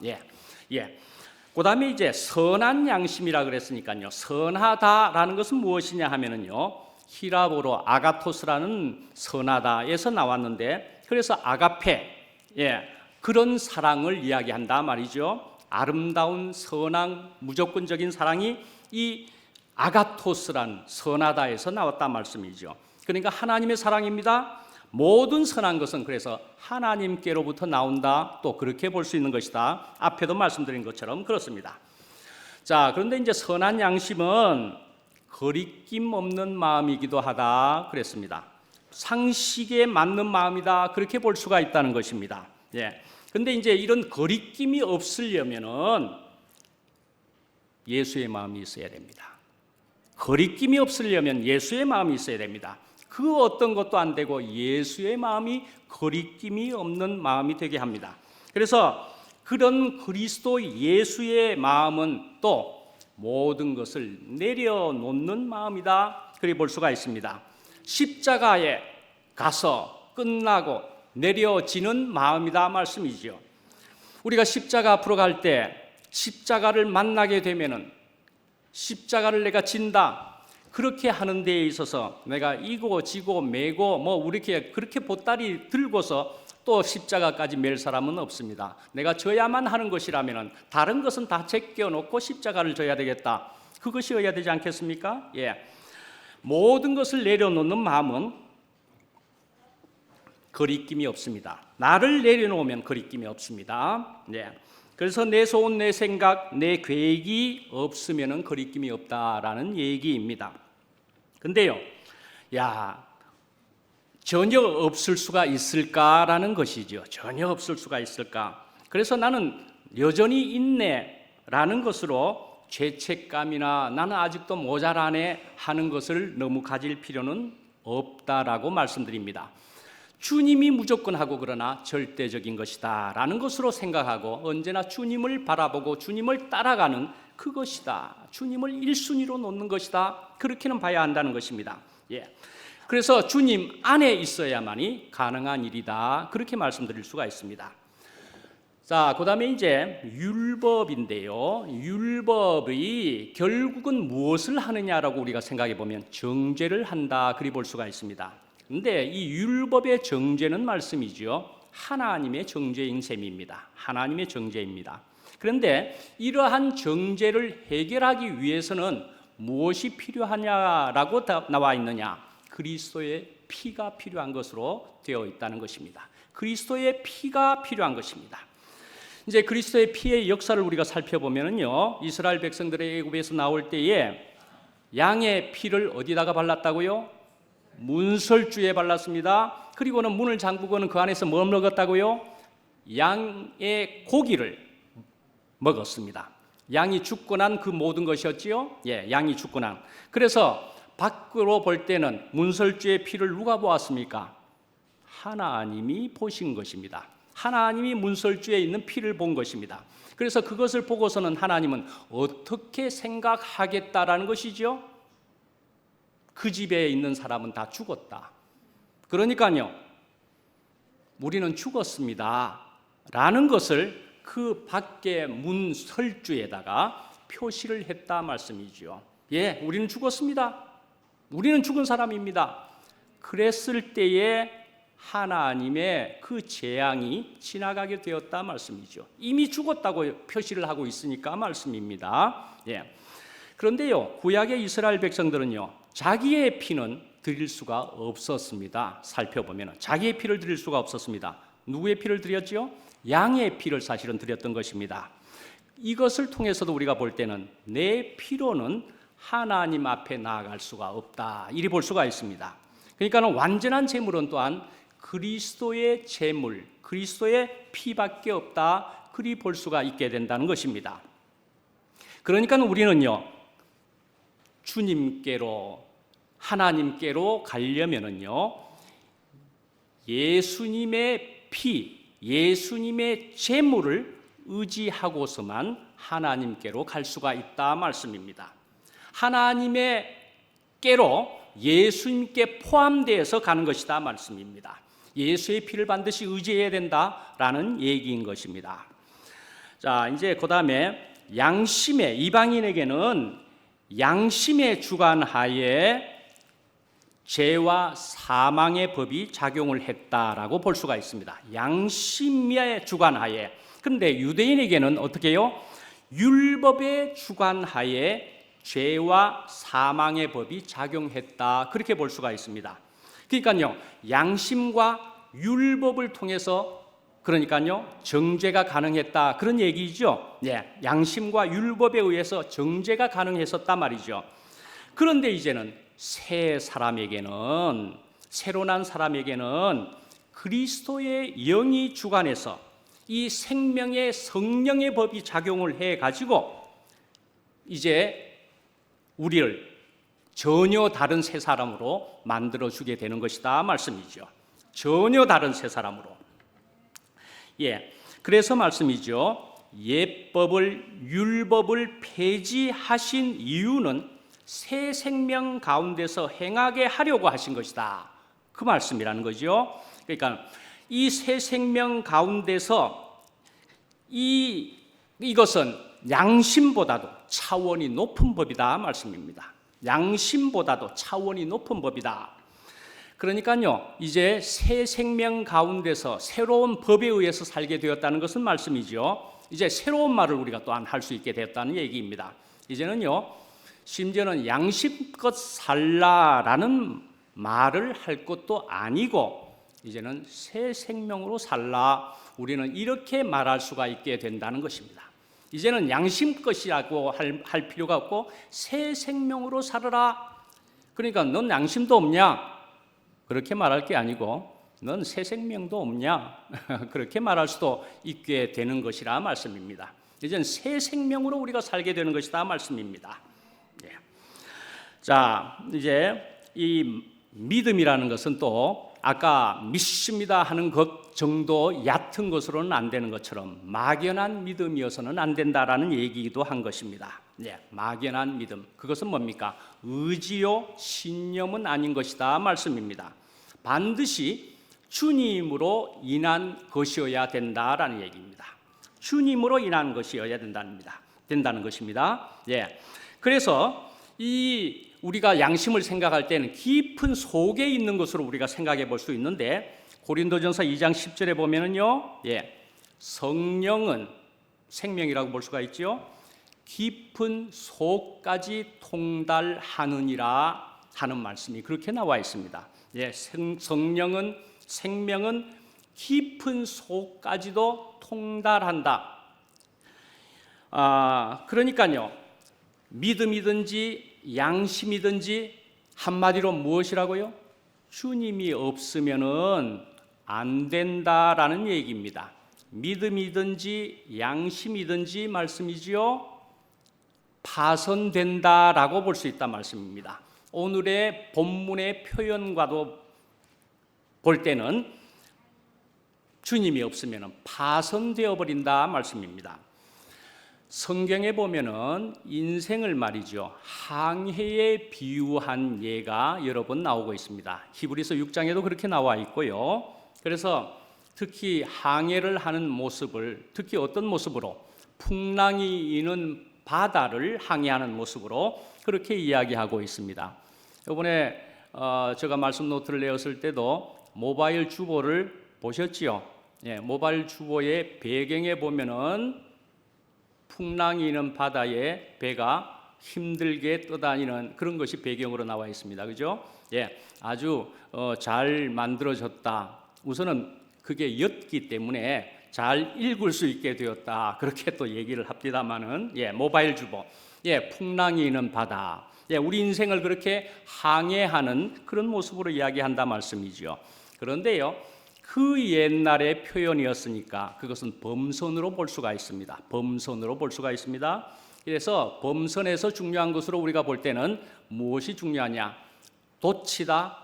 그 다음에 이제 선한 양심이라 그랬으니까요. 선하다라는 것은 무엇이냐 하면은요, 히라보로 아가토스라는 선하다에서 나왔는데, 그래서 아가페, 그런 사랑을 이야기한다 말이죠. 아름다운 선한 무조건적인 사랑이 이 아가토스란 선하다에서 나왔단 말씀이죠. 그러니까 하나님의 사랑입니다. 모든 선한 것은 그래서 하나님께로부터 나온다. 또 그렇게 볼 수 있는 것이다. 앞에도 말씀드린 것처럼 그렇습니다. 자, 그런데 이제 선한 양심은 거리낌 없는 마음이기도 하다 그랬습니다. 상식에 맞는 마음이다. 그렇게 볼 수가 있다는 것입니다. 근데 이제 이런 거리낌이 없으려면은 예수의 마음이 있어야 됩니다. 거리낌이 없으려면 예수의 마음이 있어야 됩니다. 그 어떤 것도 안 되고 예수의 마음이 거리낌이 없는 마음이 되게 합니다. 그래서 그런 그리스도 예수의 마음은 또 모든 것을 내려놓는 마음이다. 그렇게 볼 수가 있습니다. 십자가에 가서 끝나고 내려지는 마음이다 말씀이죠. 우리가 십자가 앞으로 갈 때 십자가를 만나게 되면은 십자가를 내가 진다. 그렇게 하는 데에 있어서 내가 이고 지고 매고 그렇게 보따리 들고서 또 십자가까지 맬 사람은 없습니다. 내가 져야만 하는 것이라면 다른 것은 다 제껴놓고 십자가를 져야 되겠다. 그것이어야 되지 않겠습니까? 모든 것을 내려놓는 마음은 거리낌이 없습니다. 나를 내려놓으면 거리낌이 없습니다. 그래서 내 소원, 내 생각, 내 계획이 없으면 거리낌이 없다라는 얘기입니다. 근데요, 전혀 없을 수가 있을까라는 것이죠. 전혀 없을 수가 있을까? 그래서 나는 여전히 있네라는 것으로 죄책감이나 나는 아직도 모자라네 하는 것을 너무 가질 필요는 없다라고 말씀드립니다. 주님이 무조건 하고 그러나 절대적인 것이다 라는 것으로 생각하고 언제나 주님을 바라보고 주님을 따라가는 그것이다. 주님을 1순위로 놓는 것이다. 그렇게는 봐야 한다는 것입니다. 그래서 주님 안에 있어야만이 가능한 일이다. 그렇게 말씀드릴 수가 있습니다. 자, 그 다음에 이제 율법인데요. 율법이 결국은 무엇을 하느냐라고 우리가 생각해 보면 정죄를 한다. 그리 볼 수가 있습니다. 그런데 이 율법의 정죄는 말씀이죠. 하나님의 정죄인 셈입니다. 하나님의 정죄입니다. 그런데 이러한 정죄를 해결하기 위해서는 무엇이 필요하냐라고 나와 있느냐? 그리스도의 피가 필요한 것으로 되어 있다는 것입니다. 그리스도의 피가 필요한 것입니다. 이제 그리스도의 피의 역사를 우리가 살펴보면요, 이스라엘 백성들의 애굽에서 나올 때에 양의 피를 어디다가 발랐다고요? 문설주에 발랐습니다. 그리고는 문을 잠그고는 그 안에서 뭘 먹었다고요? 양의 고기를 먹었습니다. 양이 죽고 난 그 모든 것이었지요? 양이 죽고 난. 그래서 밖으로 볼 때는 문설주의 피를 누가 보았습니까? 하나님이 보신 것입니다. 하나님이 문설주에 있는 피를 본 것입니다. 그래서 그것을 보고서는 하나님은 어떻게 생각하겠다라는 것이죠? 그 집에 있는 사람은 다 죽었다. 그러니까요, 우리는 죽었습니다 라는 것을 그 밖에 문 설주에다가 표시를 했다 말씀이죠. 예, 우리는 죽었습니다. 우리는 죽은 사람입니다. 그랬을 때에 하나님의 그 재앙이 지나가게 되었다 말씀이죠. 이미 죽었다고 표시를 하고 있으니까 말씀입니다. 예. 그런데요, 구약의 이스라엘 백성들은요, 자기의 피는 드릴 수가 없었습니다. 살펴보면 자기의 피를 드릴 수가 없었습니다. 누구의 피를 드렸죠? 양의 피를 사실은 드렸던 것입니다. 이것을 통해서도 우리가 볼 때는 내 피로는 하나님 앞에 나아갈 수가 없다, 이리 볼 수가 있습니다. 그러니까 완전한 제물은 또한 그리스도의 제물, 그리스도의 피밖에 없다, 그리 볼 수가 있게 된다는 것입니다. 그러니까 우리는요, 주님께로, 하나님께로 가려면은요, 예수님의 피, 예수님의 제물을 의지하고서만 하나님께로 갈 수가 있다 말씀입니다. 하나님께로 예수님께 포함되어서 가는 것이다 말씀입니다. 예수의 피를 반드시 의지해야 된다라는 얘기인 것입니다. 자, 이제 그 다음에 양심의, 이방인에게는 양심의 주관하에 죄와 사망의 법이 작용을 했다라고 볼 수가 있습니다. 양심의 주관하에. 그런데 유대인에게는 어떻게 해요? 율법의 주관하에 죄와 사망의 법이 작용했다, 그렇게 볼 수가 있습니다. 그러니까요, 양심과 율법을 통해서, 그러니까요, 정죄가 가능했다, 그런 얘기죠. 예, 양심과 율법에 의해서 정죄가 가능했었단 말이죠. 그런데 이제는 새 사람에게는, 새로 난 사람에게는 그리스도의 영이 주관해서 이 생명의 성령의 법이 작용을 해가지고 이제 우리를 전혀 다른 새 사람으로 만들어주게 되는 것이다 말씀이죠. 전혀 다른 새 사람으로. 예, 그래서 말씀이죠. 예법을, 율법을 폐지하신 이유는 새 생명 가운데서 행하게 하려고 하신 것이다, 그 말씀이라는 거죠. 그러니까 이 새 생명 가운데서 이것은 양심보다도 차원이 높은 법이다 말씀입니다. 양심보다도 차원이 높은 법이다. 그러니까요, 이제 새 생명 가운데서 새로운 법에 의해서 살게 되었다는 것은 말씀이죠. 이제 새로운 말을 우리가 또한 할 수 있게 되었다는 얘기입니다. 이제는요, 심지어는 양심껏 살라라는 말을 할 것도 아니고 이제는 새 생명으로 살라, 우리는 이렇게 말할 수가 있게 된다는 것입니다. 이제는 양심껏이라고 할 필요가 없고 새 생명으로 살아라. 그러니까 넌 양심도 없냐? 그렇게 말할 게 아니고 넌 새 생명도 없냐? 그렇게 말할 수도 있게 되는 것이라 말씀입니다. 이제는 새 생명으로 우리가 살게 되는 것이다 말씀입니다. 예. 자, 이제 이 믿음이라는 것은 또 아까 믿습니다 하는 것 정도 얕은 것으로는 안 되는 것처럼 막연한 믿음이어서는 안 된다라는 얘기도 한 것입니다. 예, 막연한 믿음, 그것은 뭡니까? 의지요 신념은 아닌 것이다 말씀입니다. 반드시 주님으로 인한 것이어야 된다라는 얘기입니다. 주님으로 인한 것이어야 된다는 것입니다. 예, 그래서 우리가 양심을 생각할 때는 깊은 속에 있는 것으로 우리가 생각해 볼 수 있는데 고린도전서 2장 10절에 보면은요, 예, 성령은 생명이라고 볼 수가 있죠. 깊은 속까지 통달하느니라 하는 말씀이 그렇게 나와 있습니다. 예, 성령은, 생명은 깊은 속까지도 통달한다. 그러니까요, 믿음이든지 양심이든지 한마디로 무엇이라고요? 주님이 없으면은 안 된다라는 얘기입니다. 믿음이든지 양심이든지 말씀이지요, 파손된다라고 볼 수 있다 말씀입니다. 오늘의 본문의 표현과도 볼 때는 주님이 없으면 파손되어 버린다 말씀입니다. 성경에 보면은 인생을 말이죠, 항해에 비유한 예가 여러 번 나오고 있습니다. 히브리서 6장에도 그렇게 나와 있고요. 그래서 특히 항해를 하는 모습을, 특히 어떤 모습으로? 풍랑이 이는 바다를 항해하는 모습으로 그렇게 이야기하고 있습니다. 이번에 제가 말씀 노트를 내었을 때도 모바일 주보를 보셨지요? 예, 모바일 주보의 배경에 보면은 풍랑이 있는 바다에 배가 힘들게 떠다니는 그런 것이 배경으로 나와 있습니다. 그죠? 예, 아주 잘 만들어졌다. 우선은 그게 였기 때문에 잘 읽을 수 있게 되었다. 그렇게 또 얘기를 합니다만은, 예, 모바일 주보. 예, 풍랑이 있는 바다. 예, 우리 인생을 그렇게 항해하는 그런 모습으로 이야기한다 말씀이죠. 그런데요, 그 옛날의 표현이었으니까 그것은 범선으로 볼 수가 있습니다. 범선으로 볼 수가 있습니다. 그래서 범선에서 중요한 것으로 우리가 볼 때는 무엇이 중요하냐? 돛이다,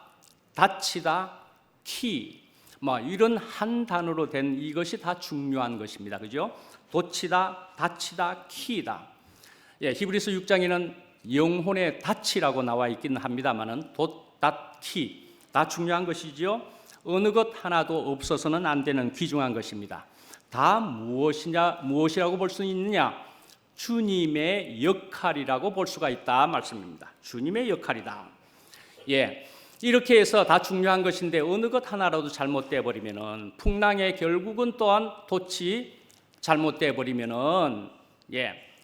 닫히다, 키. 뭐 이런 한 단어로 된 이것이 다 중요한 것입니다. 그죠? 돛이다, 닫히다, 키이다. 예, 히브리서 6장에는 영혼의 닫히라고 나와 있긴 합니다만은 돛, 닫, 키 다 중요한 것이지요. 어느 것 하나도 없어서는 안 되는 귀중한 것입니다. 다 무엇이라고 볼 수 있느냐? 주님의 역할이라고 볼 수가 있다 말씀입니다. 주님의 역할이다. 예, 이렇게 해서 다 중요한 것인데 어느 것 하나라도 잘못돼 버리면은 풍랑의 결국은 또한 돛이 잘못돼 버리면은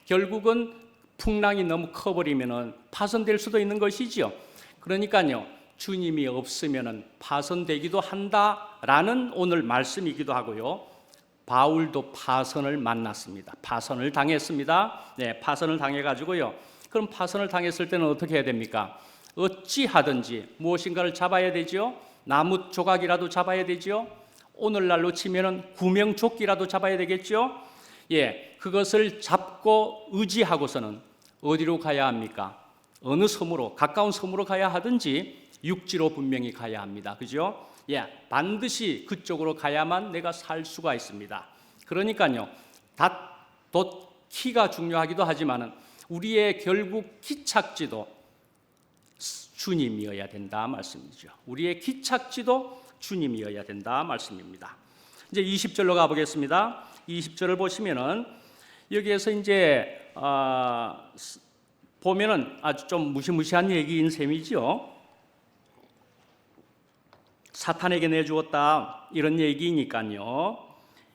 결국은 풍랑이 너무 커 버리면은 파손될 수도 있는 것이지요. 그러니까요. 주님이 없으면은 파손되기도 한다라는 오늘 말씀이기도 하고요. 바울도 파손을 만났습니다. 파손을 당했습니다. 네, 파손을 당해가지고요. 그럼 파손을 당했을 때는 어떻게 해야 됩니까? 어찌하든지 무엇인가를 잡아야 되죠. 나무 조각이라도 잡아야 되죠. 오늘날로 치면은 구명조끼라도 잡아야 되겠죠. 예, 그것을 잡고 의지하고서는 어디로 가야 합니까? 어느 섬으로, 가까운 섬으로 가야 하든지 육지로 분명히 가야 합니다. 그죠? 예, 반드시 그쪽으로 가야만 내가 살 수가 있습니다. 그러니까요, 키가 중요하기도 하지만은 우리의 결국 기착지도 주님이어야 된다 말씀이죠. 우리의 기착지도 주님이어야 된다 말씀입니다. 이제 20절로 가보겠습니다. 20절을 보시면은 여기에서 이제 보면은 아주 좀 무시무시한 얘기인 셈이죠. 사탄에게 내주었다 이런 얘기니까요.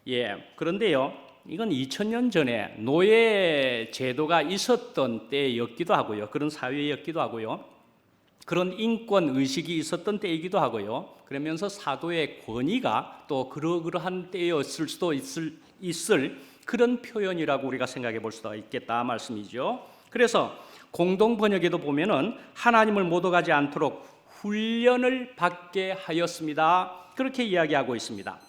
예, 그런데요, 이건 2000년 전에 노예 제도가 있었던 때였기도 하고요. 그런 사회였기도 하고요. 그런 인권 의식이 있었던 때이기도 하고요. 그러면서 사도의 권위가 또 그러한 때였을 수도 있을 그런 표현이라고 우리가 생각해 볼 수도 있겠다 말씀이죠. 그래서 공동 번역에도 보면은 하나님을 못 어가지 않도록 훈련을 받게 하였습니다. 그렇게 이야기하고 있습니다.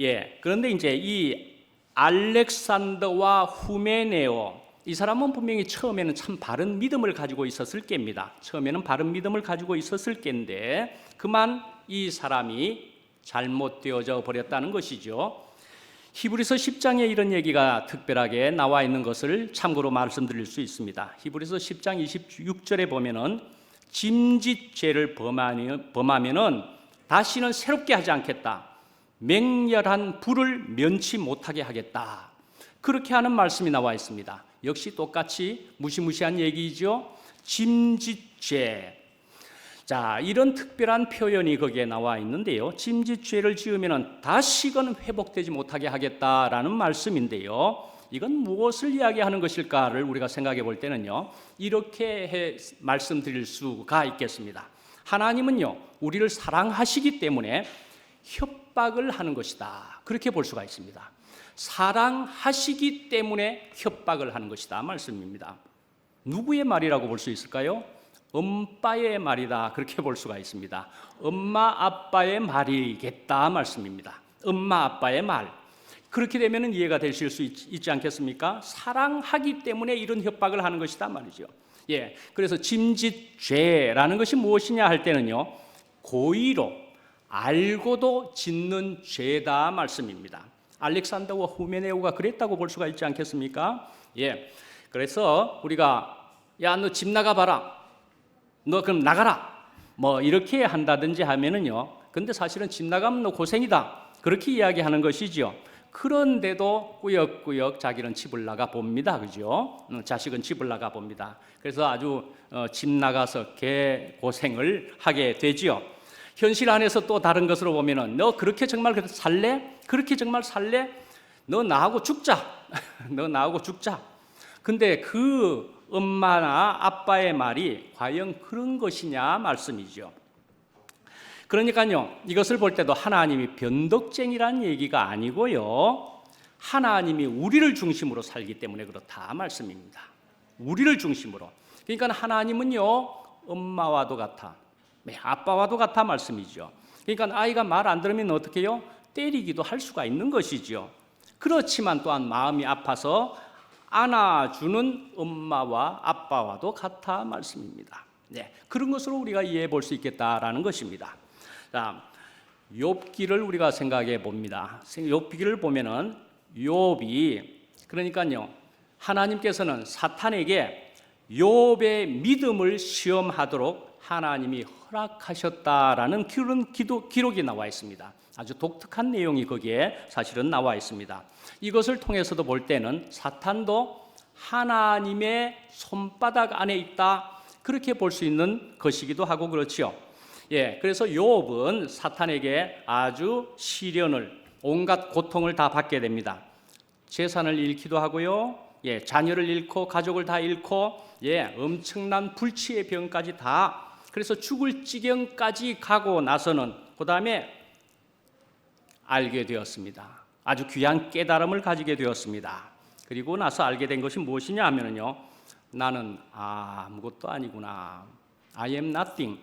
예, 그런데 이제 이 알렉산더와 후메네오 이 사람은 분명히 처음에는 참 바른 믿음을 가지고 있었을 게입니다. 처음에는 바른 믿음을 가지고 있었을 게인데 그만 이 사람이 잘못되어져 버렸다는 것이죠. 히브리서 10장에 이런 얘기가 특별하게 나와 있는 것을 참고로 말씀드릴 수 있습니다. 히브리서 10장 26절에 보면은 짐짓죄를 범하면은 다시는 새롭게 하지 않겠다. 맹렬한 불을 면치 못하게 하겠다. 그렇게 하는 말씀이 나와 있습니다. 역시 똑같이 무시무시한 얘기죠. 짐짓죄. 자, 이런 특별한 표현이 거기에 나와 있는데요. 짐짓죄를 지으면 다시건 회복되지 못하게 하겠다라는 말씀인데요. 이건 무엇을 이야기하는 것일까를 우리가 생각해 볼 때는요. 이렇게 말씀드릴 수가 있겠습니다. 하나님은요, 우리를 사랑하시기 때문에 협박을 하는 것이다. 그렇게 볼 수가 있습니다. 사랑하시기 때문에 협박을 하는 것이다 말씀입니다. 누구의 말이라고 볼 수 있을까요? 엄빠의 말이다. 그렇게 볼 수가 있습니다. 엄마 아빠의 말이겠다 말씀입니다. 엄마 아빠의 말. 그렇게 되면 이해가 되실 수 있지 않겠습니까? 사랑하기 때문에 이런 협박을 하는 것이다 말이죠. 예, 그래서 짐짓죄라는 것이 무엇이냐 할 때는요, 고의로 알고도 짓는 죄다 말씀입니다. 알렉산더와 후메네오가 그랬다고 볼 수가 있지 않겠습니까? 예, 그래서 우리가 야, 너 집 나가봐라. 너 그럼 나가라. 뭐 이렇게 한다든지 하면은요, 근데 사실은 집 나가면 너 고생이다. 그렇게 이야기하는 것이죠. 그런데도 꾸역꾸역 자기는 집을 나가 봅니다. 그죠? 자식은 집을 나가 봅니다. 그래서 아주 집 나가서 개고생을 하게 되지요. 현실 안에서 또 다른 것으로 보면은 너 그렇게 정말 살래? 그렇게 정말 살래? 너 나하고 죽자. 너 나하고 죽자. 근데 그 엄마나 아빠의 말이 과연 그런 것이냐 말씀이죠. 그러니까요, 이것을 볼 때도 하나님이 변덕쟁이라는 얘기가 아니고요, 하나님이 우리를 중심으로 살기 때문에 그렇다 말씀입니다. 우리를 중심으로. 그러니까 하나님은요, 엄마와도 같아, 아빠와도 같아 말씀이죠. 그러니까 아이가 말 안 들으면 어떻게 해요? 때리기도 할 수가 있는 것이죠. 그렇지만 또한 마음이 아파서 안아주는 엄마와 아빠와도 같아 말씀입니다. 네, 그런 것으로 우리가 이해해 볼 수 있겠다라는 것입니다. 자, 욥기를 우리가 생각해 봅니다. 욥기를 보면은 욥이, 그러니까요, 하나님께서는 사탄에게 욥의 믿음을 시험하도록 하나님이 허락하셨다라는 그런 기록이 나와 있습니다. 아주 독특한 내용이 거기에 사실은 나와 있습니다. 이것을 통해서도 볼 때는 사탄도 하나님의 손바닥 안에 있다, 그렇게 볼 수 있는 것이기도 하고 그렇지요. 예, 그래서 욥은 사탄에게 아주 시련을, 온갖 고통을 다 받게 됩니다. 재산을 잃기도 하고요, 예, 자녀를 잃고 가족을 다 잃고, 예, 엄청난 불치의 병까지 다, 그래서 죽을 지경까지 가고 나서는 그 다음에 알게 되었습니다. 아주 귀한 깨달음을 가지게 되었습니다. 그리고 나서 알게 된 것이 무엇이냐 하면요, 나는 아무것도 아니구나. I am nothing.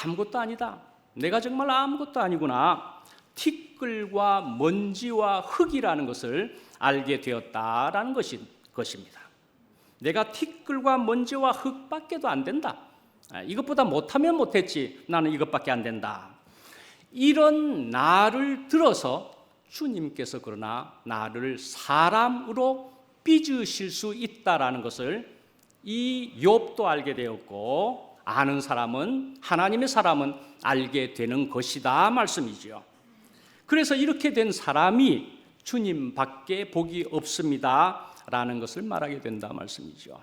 아무것도 아니다. 내가 정말 아무것도 아니구나. 티끌과 먼지와 흙이라는 것을 알게 되었다라는 것입니다. 내가 티끌과 먼지와 흙밖에도 안 된다. 이것보다 못하면 못했지. 나는 이것밖에 안 된다. 이런 나를 들어서 주님께서 그러나 나를 사람으로 빚으실 수 있다라는 것을 이 욥도 알게 되었고, 아는 사람은, 하나님의 사람은 알게 되는 것이다 말씀이죠. 그래서 이렇게 된 사람이 주님밖에 복이 없습니다 라는 것을 말하게 된다 말씀이죠.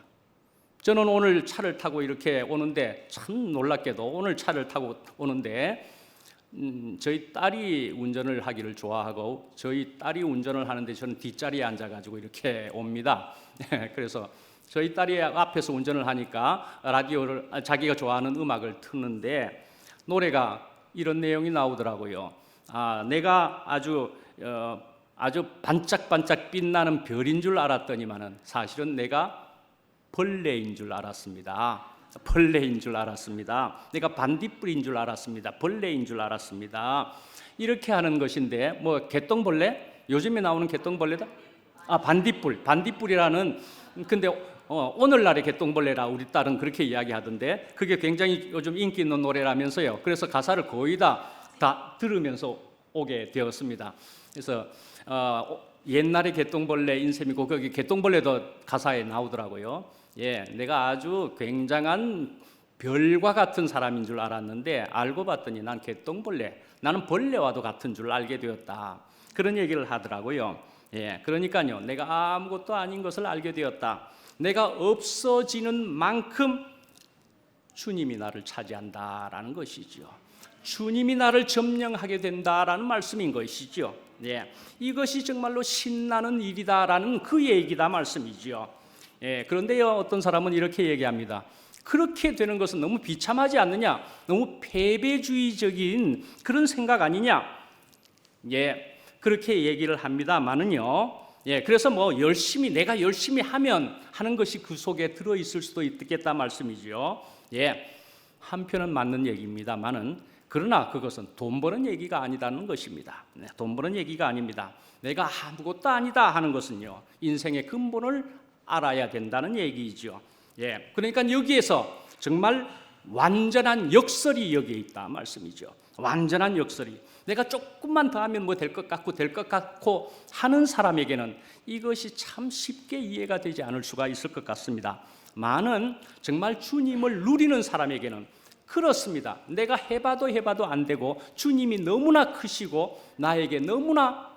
저는 오늘 차를 타고 이렇게 오는데 참 놀랍게도 오늘 차를 타고 오는데 저희 딸이 운전을 하기를 좋아하고, 저희 딸이 운전을 하는데 저는 뒷자리에 앉아가지고 이렇게 옵니다. 그래서 저희 딸이 앞에서 운전을 하니까 라디오를, 자기가 좋아하는 음악을 트는데 노래가 이런 내용이 나오더라고요. 내가 아주 반짝반짝 빛나는 별인 줄 알았더니만은 사실은 내가 벌레인 줄 알았습니다. 벌레인 줄 알았습니다. 내가 반딧불인 줄 알았습니다. 벌레인 줄 알았습니다. 이렇게 하는 것인데, 뭐 개똥벌레? 요즘에 나오는 개똥벌레다? 반딧불이라는, 근데 오늘날의 개똥벌레라 우리 딸은 그렇게 이야기하던데, 그게 굉장히 요즘 인기 있는 노래라면서요. 그래서 가사를 거의 다 들으면서 오게 되었습니다. 그래서 옛날의 개똥벌레 인셈이고, 거기 개똥벌레도 가사에 나오더라고요. 예, 내가 아주 굉장한 별과 같은 사람인 줄 알았는데 알고 봤더니 난 개똥벌레, 나는 벌레와도 같은 줄 알게 되었다. 그런 얘기를 하더라고요. 예, 그러니까요, 내가 아무것도 아닌 것을 알게 되었다. 내가 없어지는 만큼 주님이 나를 차지한다라는 것이죠. 주님이 나를 점령하게 된다라는 말씀인 것이죠. 예, 이것이 정말로 신나는 일이다라는 그 얘기다 말씀이죠. 예, 그런데요, 어떤 사람은 이렇게 얘기합니다. 그렇게 되는 것은 너무 비참하지 않느냐? 너무 패배주의적인 그런 생각 아니냐? 예, 그렇게 얘기를 합니다만은요. 예, 그래서 내가 열심히 하면 하는 것이 그 속에 들어 있을 수도 있겠다 말씀이죠. 예, 한편은 맞는 얘기입니다만은, 그러나 그것은 돈 버는 얘기가 아니라는 것입니다. 네, 돈 버는 얘기가 아닙니다. 내가 아무것도 아니다 하는 것은요, 인생의 근본을 알아야 된다는 얘기이죠. 예, 그러니까 여기에서 정말 완전한 역설이 여기에 있다 말씀이죠. 완전한 역설이. 내가 조금만 더 하면 될 것 같고 하는 사람에게는 이것이 참 쉽게 이해가 되지 않을 수가 있을 것 같습니다. 많은 정말 주님을 누리는 사람에게는 그렇습니다. 내가 해봐도 안 되고 주님이 너무나 크시고 나에게 너무나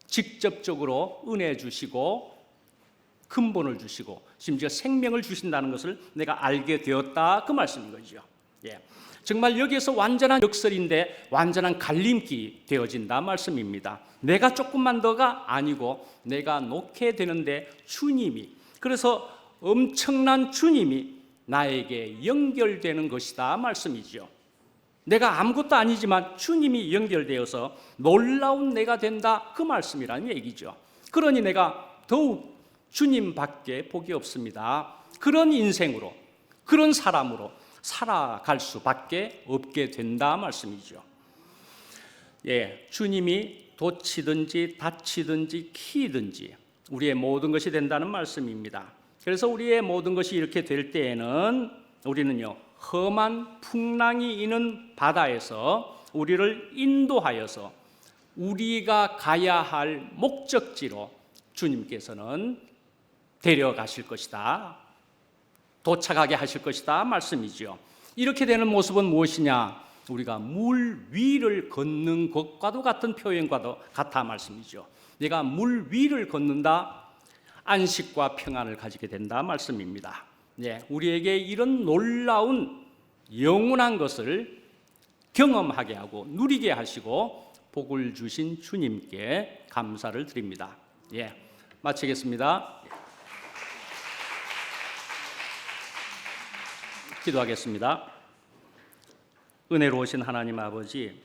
직접적으로 은혜 주시고 근본을 주시고 심지어 생명을 주신다는 것을 내가 알게 되었다, 그 말씀인 거죠. 예. 정말 여기에서 완전한 역설인데 완전한 갈림길이 되어진다 말씀입니다. 내가 조금만 더가 아니고 내가 놓게 되는데 주님이, 그래서 엄청난 주님이 나에게 연결되는 것이다 말씀이죠. 내가 아무것도 아니지만 주님이 연결되어서 놀라운 내가 된다, 그 말씀이라는 얘기죠. 그러니 내가 더욱 주님밖에 복이 없습니다. 그런 인생으로, 그런 사람으로 살아갈 수밖에 없게 된다 말씀이죠. 예, 주님이 돛이든지 닻이든지 키이든지 우리의 모든 것이 된다는 말씀입니다. 그래서 우리의 모든 것이 이렇게 될 때에는 우리는요, 험한 풍랑이 있는 바다에서 우리를 인도하여서 우리가 가야 할 목적지로 주님께서는 데려가실 것이다, 도착하게 하실 것이다 말씀이죠. 이렇게 되는 모습은 무엇이냐? 우리가 물 위를 걷는 것과도 같은 표현과도 같아 말씀이죠. 내가 물 위를 걷는다, 안식과 평안을 가지게 된다 말씀입니다. 예, 우리에게 이런 놀라운 영원한 것을 경험하게 하고 누리게 하시고 복을 주신 주님께 감사를 드립니다. 예, 마치겠습니다. 기도하겠습니다. 은혜로우신 하나님 아버지,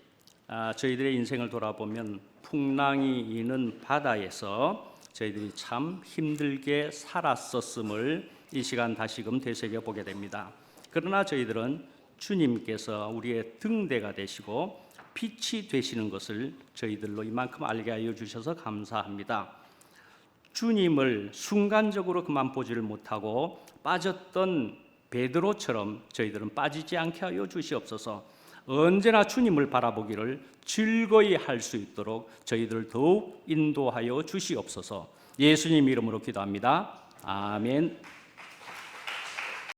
저희들의 인생을 돌아보면 풍랑이 있는 바다에서 저희들이 참 힘들게 살았었음을 이 시간 다시금 되새겨 보게 됩니다. 그러나 저희들은 주님께서 우리의 등대가 되시고 빛이 되시는 것을 저희들로 이만큼 알게 하여 주셔서 감사합니다. 주님을 순간적으로 그만 보지를 못하고 빠졌던 베드로처럼 저희들은 빠지지 않게 하여 주시옵소서. 언제나 주님을 바라보기를 즐거이 할 수 있도록 저희들을 더욱 인도하여 주시옵소서. 예수님 이름으로 기도합니다. 아멘.